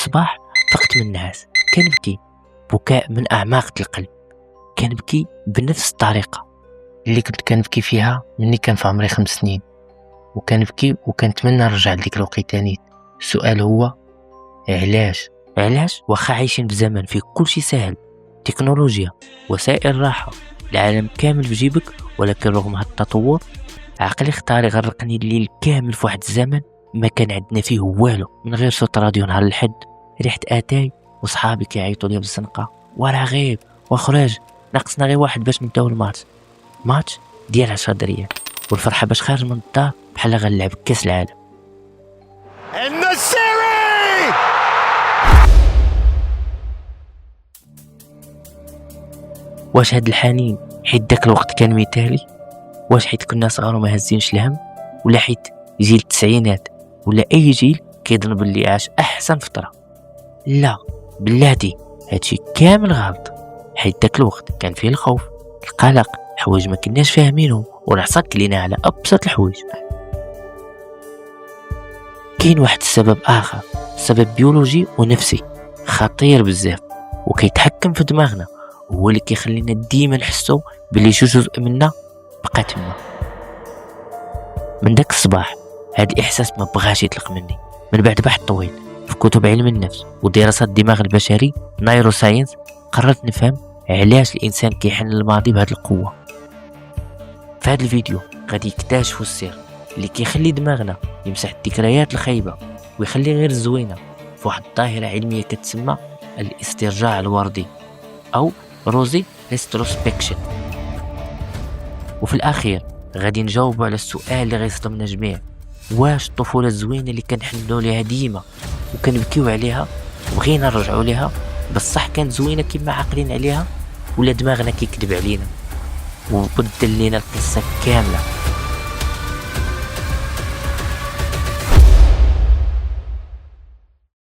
الصباح فقت من النعاس كنبكي بكاء من أعماق القلب. كنبكي بنفس الطريقة اللي كنت كنبكي فيها مني كان في عمري 5 سنين، وكنبكي وكنتمنى نرجع لديك الوقت تاني. السؤال هو علاش واخا عايشين في زمن فيه كل شيء سهل، تكنولوجيا، وسائل راحة، العالم كامل في جيبك، ولكن رغم هذا التطور عقلي اختار يغرقني الليل كامل في واحد الزمن ما كان عندنا فيه والو، من غير صوت راديو نهار الحد، ريحة اتاي، وصحابي كيعيطوا لي بالزنقة وراه غيب وخراج، ناقصنا غير واحد باش نبداو الماتش ديال 10 ريال، والفرحة باش خارج من الدار بحال غنلعب كاس العالم. واش هاد الحنين حيت داك الوقت كان مثالي؟ واش حيت كنا صغار وما هزينش الهم؟ ولا حيت جيل التسعينات ولا اي جيل كيظن باللي عاش احسن فتره؟ لا بلاتي، هادشي كامل غلط. حيت داك الوقت كان فيه الخوف، القلق، حوايج ما كناش فاهمينهم ونعصك لينا على ابسط الحوايج. كاين واحد السبب اخر، سبب بيولوجي ونفسي خطير بزاف وكيتحكم في دماغنا، هو اللي كيخلينا ديما نحسو بلي شي جزء منا بقى تما. من داك الصباح هاد الاحساس ما بغاش يطلق مني. من بعد بحث طويل في كتب علم النفس ودراسات الدماغ البشري نايرو ساينس قررت نفهم علاش الانسان كيحن للماضي بهاد القوه. في هاد الفيديو غادي يكتشفوا السر اللي كيخلي دماغنا يمسح الذكريات الخايبه ويخلي غير الزوينه في واحد الظاهره علميه كتسمى الاسترجاع الوردي او روزي ريستروسبكشن. وفي الاخير غادي نجاوبوا على السؤال اللي غيصدمنا جميع، واش الطفوله الزوينه اللي كنحنوا ليها ديما وكنبكيو عليها وبغينا نرجعوا ليها بصح كانت زوينه كما عاقلين عليها، ولا دماغنا كيكذب علينا وبدل لينا القصه كامله؟